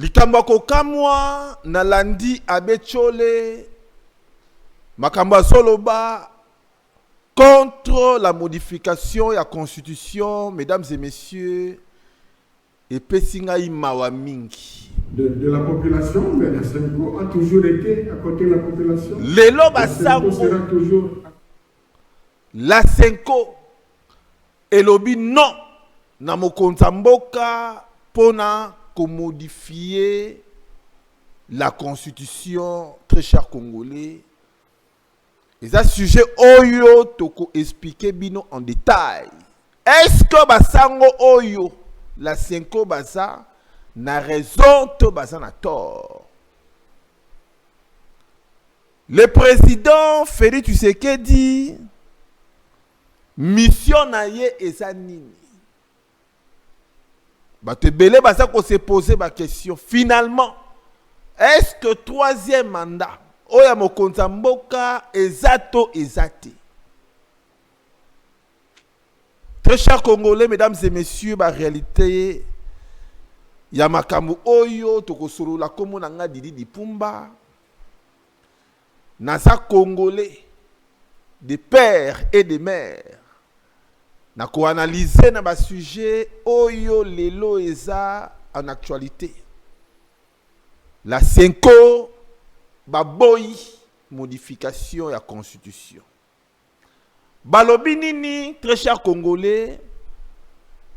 Likambo kokamwa na landi abechole makambo soloba contre la modification de la Constitution, mesdames et messieurs, et Pessingaï Mawamingi. De la population, mais la Senko a toujours été à côté de la population. La Senko sera toujours. La Senko et lobi non, na mokonza mboka pona ko modifier la Constitution, très cher Congolais. Et ça sujet oyo toko expliquer bino en détail. Est-ce que basango oyo la Senko basa na raison to basa na tort? Le président Félix Tshisekedi mission na ye eza nini? Bate belé basa ko se poser ma question. Finalement, est-ce que troisième mandat Oya mokonza mboka ezato ezate? Très chers Congolais, mesdames et messieurs, la réalité, ya makambo oyo tokosolo la komo nanga Didi Dipumba, nasa Congolais, des pères et des mères, na ko analyser na ba sujet oyo lelo eza en actualité. La Senko baboyi modification de la Constitution. Balobi nini, très chers Congolais,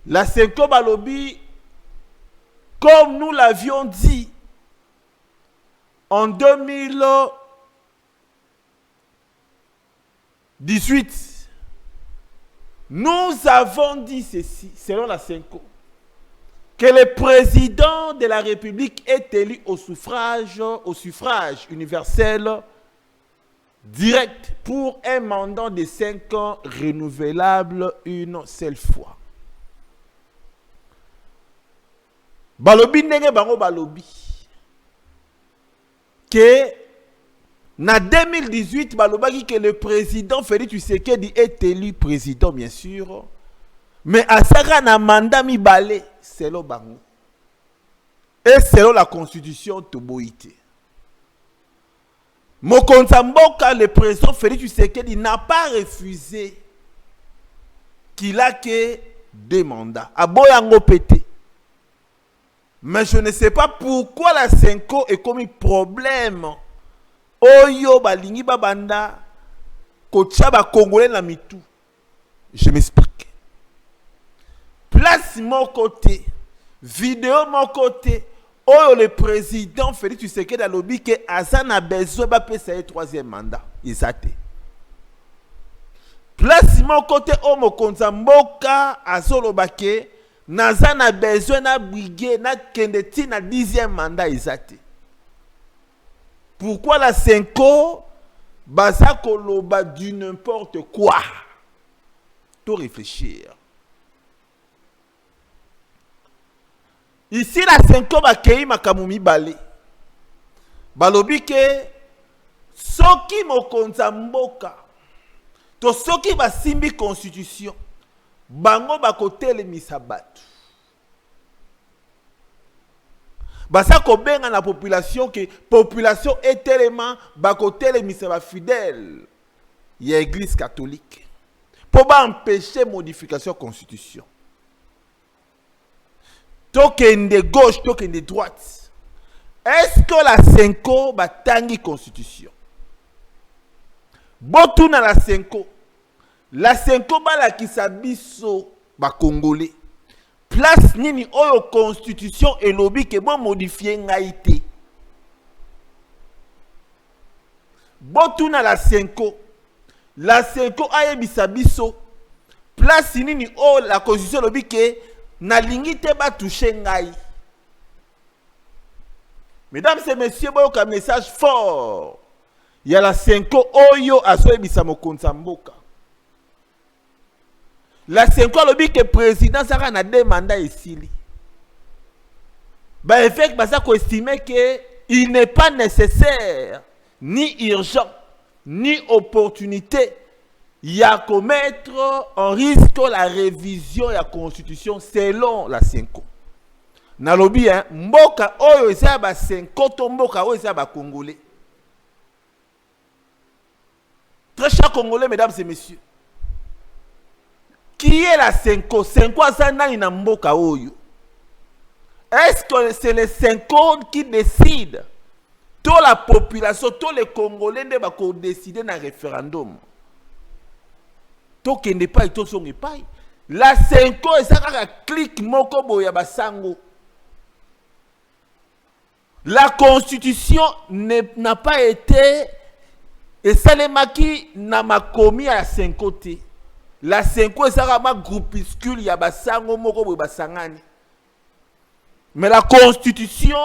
la Senko balobi, comme nous l'avions dit en 2018, nous avons dit ceci, selon la Senko, que le président de la République est élu au suffrage universel direct pour un mandat de 5 ans renouvelable une seule fois. Balobi ndenge bango balobi que na 2018 balobaki que le président Félix Tshisekedi est élu président bien sûr. Mais à ça, na mandat mi balé, c'est le bango. Et selon la constitution de Boïté. Mokonza mboka, le président Félix Tshisekedi n'a pas refusé qu'il a que 2 mandats. A boyango pété. Mais je ne sais pas pourquoi la Senko est comme un problème. Oyo balingi babanda kocha ba Congolais na mitou. Je m'explique. Place mon côté, vidéo mon côté, oh le président Félix Tshisekedi a lobby que Azan a besoin de passer le 3e mandat. Exact. Place mon côté, oh mon konzamboka azolobake, Nazan a besoin de briguer, na kendeti na 10e mandat. Exact. Pourquoi la Senko baza koloba du n'importe quoi? Tout réfléchir. Ici, la Senko bakei makamumi balé. Balobi ke soki mokonza mboka to soki basimbi constitution bango bakotele misabatu. Basa kobenga na population que population est tellement bakotele misaba fidèle. Ya église catholique. Pour ba empêcher modification constitution. Token de gauche, token de droite. Est-ce que la Senko batangi constitution? Botu na la Senko. La Senko bala kisabiso ba Congolais. Place nini oyo constitution et lobby ke bon modifier ngaité. Botu na la Senko. La Senko aye bisabiso. Place nini oyo la constitution lobby ke na lingite ba toucher ngai. Mesdames et messieurs, boyoka message fort. Il y a la Senko oyo aso ebisa mokonza mboka. La Senko lobi que président sera na 2 mandats ici. Ba effet basa ko estimer que il n'est pas nécessaire ni urgent ni opportunité il y a qu'à mettre en risque la révision de la Constitution selon la Senko. Nalobi, hein, mboka oyo eza ba 50 mboka oyo eza ba Congolais. Très chers Congolais, mesdames et messieurs. Qui est la 5 asa nani na mboka oyo? Est-ce que c'est les 50 qui décident? Toute la population, tous les Congolais ne vont pas décider dans le référendum. Tout qui n'est pas, tout son pas. La 5 ans, ça a clic moko boya basango. La constitution n'a pas été, et ça les maquis n'a pas commis à la 5 côtés. La 5 ans, ça a un groupuscule, il y a basango moko boya basangani. Mais la constitution,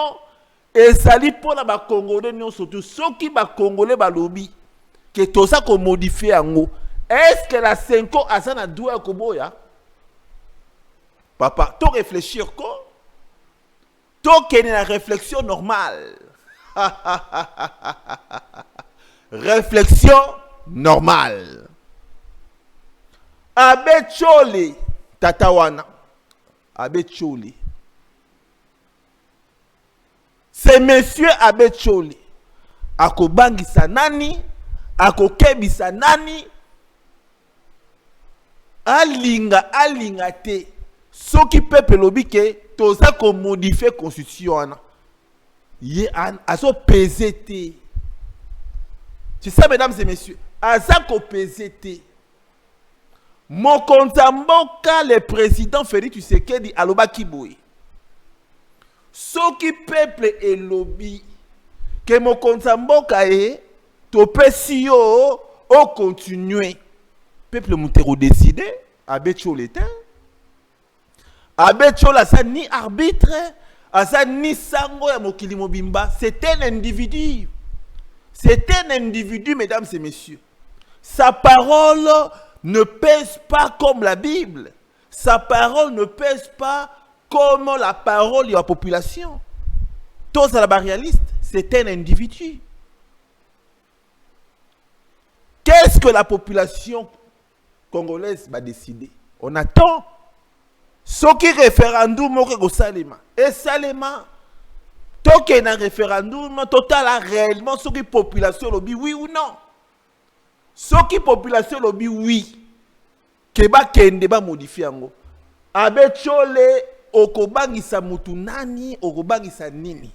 et ça dit pour les Congolais, surtout ceux qui sont Congolais, lobby, que tout ça qu'on modifie en haut. Est-ce que la 5 ans, ça n'a pas de papa, tu réfléchir quoi? Tu as une réflexion normale. Réflexion normale. Abe Chole, Tatawana. Abe Chole. C'est monsieur Abe Chole. Ako bangisa nani, ako kebisa nani, alinga te. Ce qui peut pelobi que tout ça qu'on modifie la constitution, il a so PZT. C'est ça, mesdames et messieurs. A ça qu'on PZT. Mon kontamboka le président Félix Tshisekedi aloba kiboy. Ce qui peuple et lobby que mon kontamboka est to pesio au continuer. Peuple moutero décidé Abe Chole te. Abe Chole ça ni arbitre, ça ni sango ya mokili mobimba, c'est un individu. C'est un individu, mesdames et messieurs. Sa parole ne pèse pas comme la Bible. Sa parole ne pèse pas comme la parole de la population. Tous à la réaliste, c'est un individu. Qu'est-ce que la population congolaise va décider? On attend. Ce qui référendum au Salema. Et Salema, tant qu'il y a un référendum, total réellement ce qui population lobby oui ou non. Ce qui population lobby oui. Keba kende ba modifier ngo. Abe Chole okobangisa mutu nani, okobangisa nini.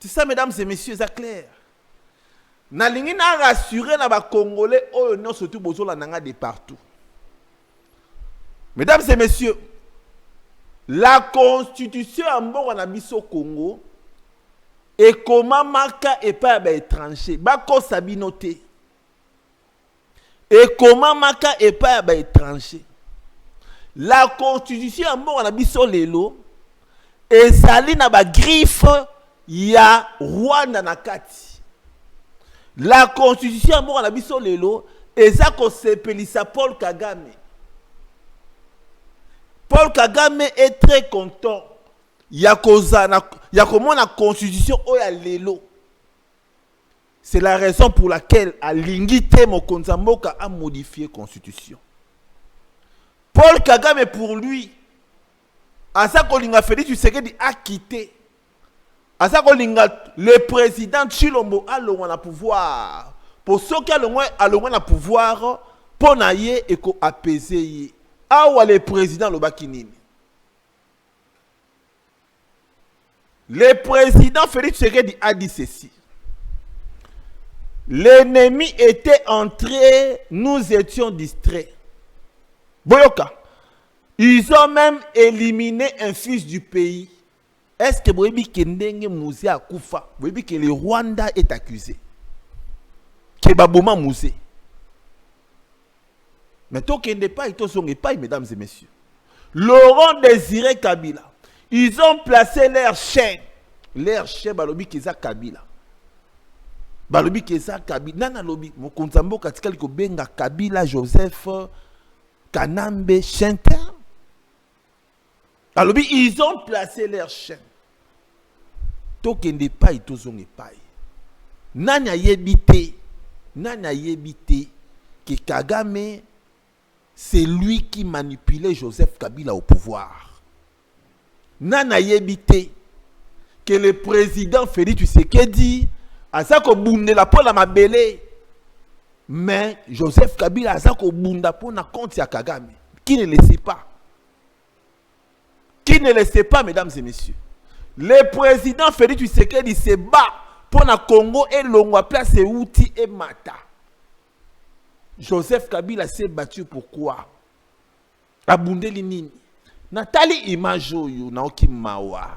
C'est ça, mesdames et messieurs, c'est clair. Na lingi na rassurer na ba Congolais oyo non surtout bozola nanga de partout. Mesdames et messieurs, la constitution en bon biso Congo et comment marquer et pas étranger. Bako sabinoté. Et comment marquer et pas étranger. La constitution en bon biso lelo et sali na ba griffe ya Rwanda na kati. La constitution en bon biso lelo et ça ko sepelisa Paul Kagame. Paul Kagame est très content. Il y a comment la constitution oya lelo. C'est la raison pour laquelle à l'ingité mon Konzamboka a modifié la constitution. Paul Kagame pour lui, à ça qu'on a fait, tu sais qu'il a quitté. À ça qu'on le président Chilombo a le pouvoir. Pour ceux qui ont le pouvoir, pour naïe et qu'on apaiser. Ah ouais, le président le Bakinini. Le président Félix Tshisekedi a dit ceci. L'ennemi était entré, nous étions distraits. Boyoka. Ils ont même éliminé un fils du pays. Est-ce que vous voyez que Ndenge Mouzé a Koufa? Vous voyez que le Rwanda est accusé? Que Baboma Mouzé. Mais tant qu'il n'est pas, ils sont pas, mesdames et messieurs. Laurent Désiré Kabila. Ils ont placé leur chien. Leur chien, balobi keza Kabila. Balobi keza Kabila. Nana lobi. Mokonzambo katikali ko benga Kabila Joseph Kanambe Chente. Balobi, ils ont placé leur chien. Tant qu'il n'est pas, ils sont pas. Nana yebite. Nana yebite. Que Kagame c'est lui qui manipulait Joseph Kabila au pouvoir. Nana yebite que le président Félix Tshisekedi a ça ko bundela la pour la mabele, mais Joseph Kabila a ça ko bunda pour na compte ya Kagame. Qui ne le sait pas? Qui ne le sait pas, mesdames et messieurs? Le président Félix Tshisekedi se bat pour na Congo et l'ongwa place et outil et mata. Joseph Kabila s'est battu pourquoi? Abundeli nini? Nathalie Imajoyo Naoki Mawa.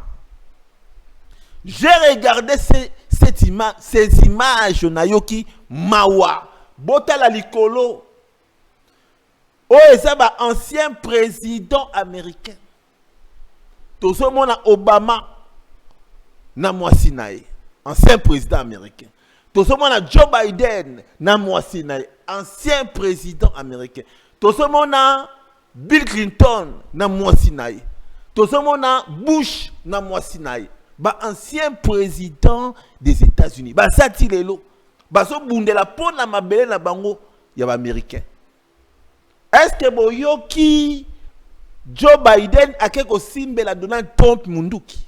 J'ai regardé ces images Naoki Mawa. Botala Likolo. Oh, et ça va ancien président américain. Tout ce monde a Obama. Na Mwasinae. Ancien président américain. Tout ce monde a Joe Biden. Na Mwasinae. Ancien président américain. Tout ce monde a Bill Clinton na Mwasinae. Tout ce monde a Bush na Mwasinae. Ba ancien président des États-Unis. Ba satilelo. Ba so bundela po na mabele na bango ya ba américain. Est-ce que boyoki Joe Biden a quelque simbela Donald Trump munduki?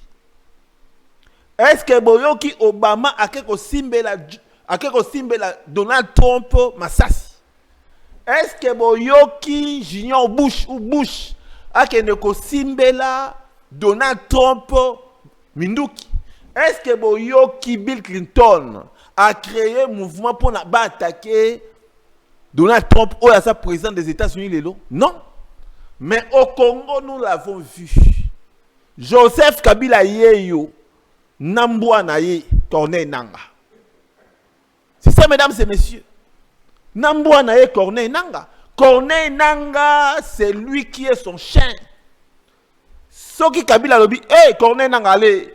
Est-ce que boyoki Obama a quelque simbela Donald Trump masasi? Est-ce que boyoki Junior Bush ou Bush a quelque simbela Donald Trump minduki? Est-ce que boyoki Bill Clinton a créé un mouvement pour attaquer Donald Trump ou à sa président des États-Unis? Non. Mais au Congo, nous l'avons vu. Joseph Kabila yeyo Nambwa naye Corneille Nanga. C'est ça, mesdames et messieurs. Nambwa naye Corneille Nanga. Corneille Nanga, c'est lui qui est son chien. Soki Kabila lobi, hey Corneille Nanga, allez.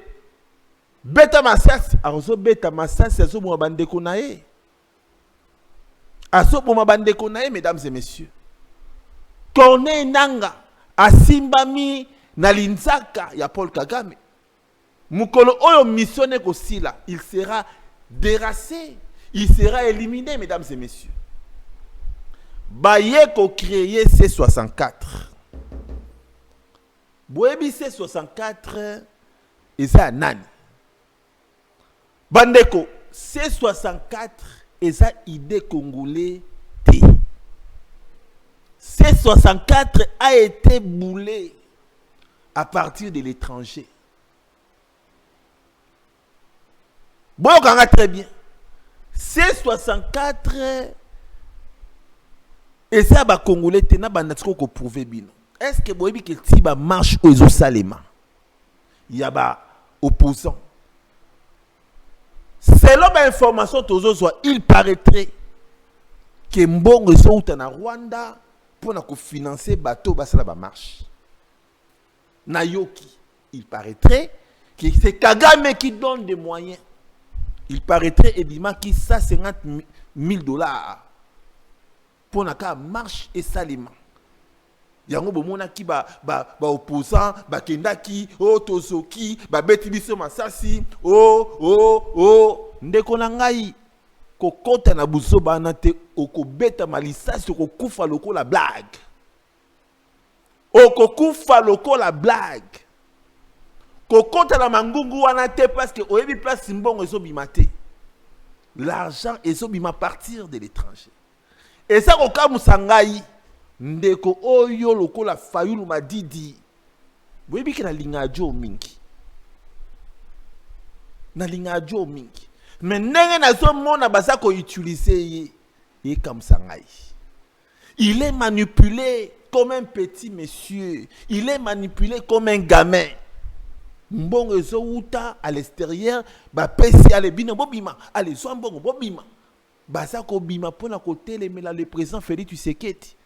Beta Massas, azo Beta Massas, azo mwabande konaye. Azo mwabande konaye, mesdames et messieurs. Corneille Nanga, asimbami na linzaka ya Paul Kagame. Mukolo oyo missionné kosila, il sera déracé, il sera éliminé, mesdames et messieurs. Baye ko créé C64. Boebi C64 et ça nani. Bandeko, C64 et ça idée congolais T. C64 a été boulé à partir de l'étranger. Bon, on regarde très bien. C64 et ça va congolais tena banatiko ko prouver bino. Est-ce que boyebi que tiba marche aux Salema? Il y a ba opposant. Selon l'information tozo soit il paraîtrait que Mbongo sont en Rwanda pour na financer bateau basala ba marche. Nayoki, il paraîtrait que c'est Kagame qui donne des moyens. Il paraîtrait évidemment qu'il ça $50,000 pour na marche et salement. Yango bomona ki ba opposant ba kendaki o tozoki ba beti biso masasi ndeko na ngai kokota na buso bana te okobeta malisasi okokufa lokola blague. Okokufa lokola blague. Kokota na mangungu wana te parce que oyebi place mbongo ezobima te. L'argent ezobima à partir de l'étranger. Et ça kokamusa ngai ndeko oyo lokola Fayulu Madidi. Boyebi ke na lingajo mingi. Na lingajo mingi. Mais ndenge nazo mona basa ko utiliser ye comme ça ngai. Il est manipulé comme un petit monsieur. Il est manipulé comme un gamin. Mbongo ezo uta à l'extérieur, ba pesi ale bino bobima, ale so mbongo bobima. Basa ko bima pona ko telemela le président Félix Tshisekedi.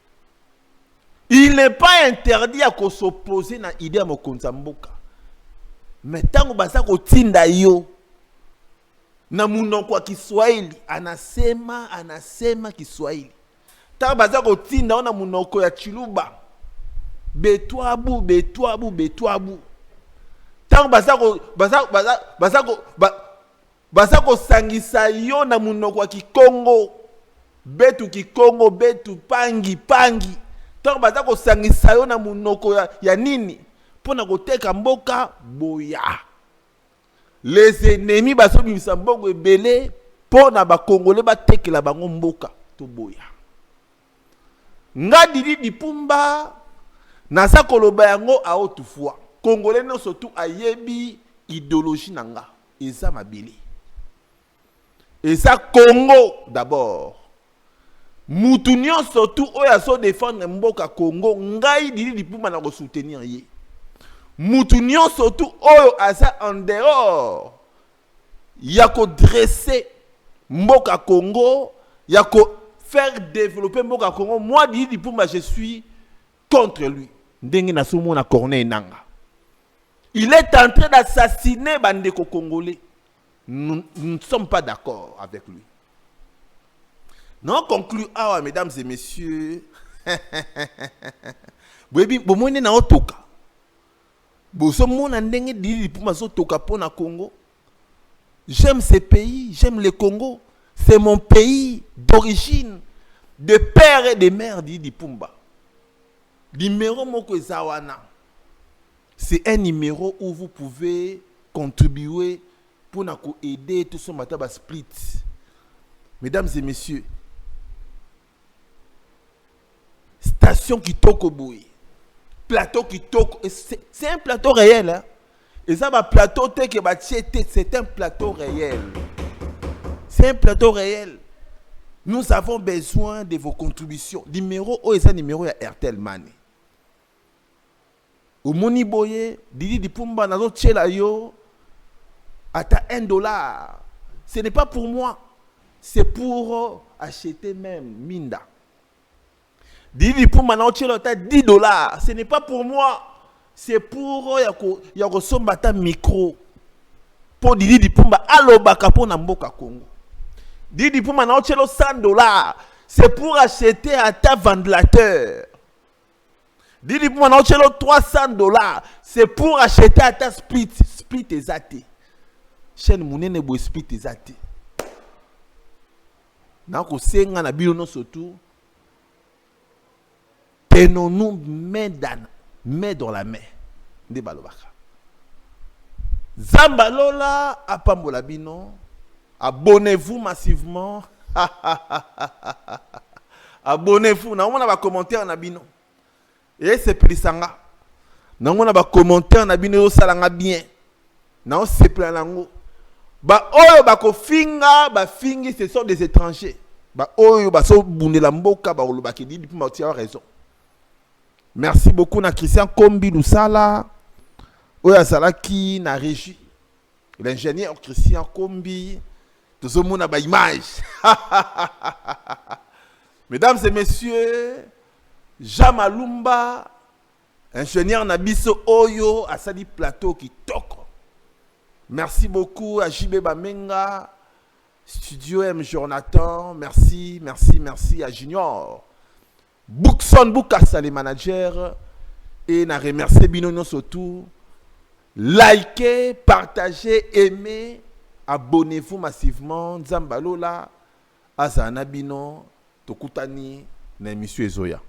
Il n'est pas interdit à s'opposer na idée à Mokonza Mboka. Mais tango basa ko tinda yo na munoko wa Kiswahili anasema Kiswahili. Tango basa ko tinda na munoko ya Chiluba. Betwabu. Tango basa ko sangisa yo na munoko wa Kikongo. Betu Kikongo, betu pangi. tant baza ko sangisa yo na munoko ya nini pona ko teka mboka boya. Les ennemis baso bimisa mbongo ebele pona ba Congolais ba tekela bango mboka to boya. Nga Didi Dipumba nasa koloba yango a haute foi. Congolais non surtout ayebi idéologie nanga eza mabili. Eza Congo d'abord. Mutunyo surtout oya so défendre mboka Congo ngai Didi Dipumba na ko soutenir ye. Mutunyo surtout oyo asa en dehors ya ko dresser mboka Congo ya ko faire développer mboka Congo. Moi Didi Dipumba je suis contre lui. Ndenge na sumo na Corneille Nanga. Il est en train d'assassiner bandeko congolais. Nous ne sommes pas d'accord avec lui. Non, conclut ah mesdames et messieurs. Boyebi bomone na otoka. Bosomo na ndenge Didi Dipumba zo toka pona Congo. J'aime ce pays, j'aime le Congo. C'est mon pays d'origine, de père et de mère Didi Dipumba. Numéro moko ezawana. C'est un numéro où vous pouvez contribuer pour aider tout ce matin à split. Mesdames et messieurs, station qui toque au bout, plateau qui toque, c'est un plateau réel. Hein? Et ça, plateau c'est un plateau réel. C'est un plateau réel. Nous avons besoin de vos contributions. Numéro, oh, c'est un numéro à RTL Money. Au Moni Boye, Didi Dipumba, nazo tchela yo, ata $1. Ce n'est pas pour moi. C'est pour acheter même Minda. Didi Dipumba, nazo tchela ata $10. Ce n'est pas pour moi. C'est pour yako sombata micro. Pour Didi Dipumba, alobaka po na mboka Congo. Didi Dipumba, nazo tchela $100. C'est pour acheter ata ventilateur. Didi Dipumba na ochelo $300. C'est pour acheter à ta split ezate. Chaîne munene bo split ezate. Na ko senga na bino no surtout. Tenons-nous main dans la main. Nde balobaka. Zambalola apambola bino. Abonnez-vous massivement. Abonnez-vous. Na mona ba commentaire na bino. Et c'est plisanga. Nango na ba commentaire na bino yo salanga bien. Na on se planango. Ba oyo ba ko finga, ba fingi ce sont des étrangers. Ba oyo ba so bundela mboka ba oloba ki Didi Dipumba tu as raison. Merci beaucoup na Christian Kombi Lusala. Oyo salaki na régie. L'ingénieur Christian Kombi. Tout ce monde a ba image. Mesdames et messieurs, Jamalumba, ingénieur Nabiso Oyo, à Sadi Plateau qui toque. Merci beaucoup à JB Bamenga, Studio M. Jonathan. Merci à Junior. Bookson Boukassa, les managers. Et na remercier Binono surtout. Likez, partagez, aimez, abonnez-vous massivement. Zambalola, Azana Bino, Tokutani, na émission Ezoya.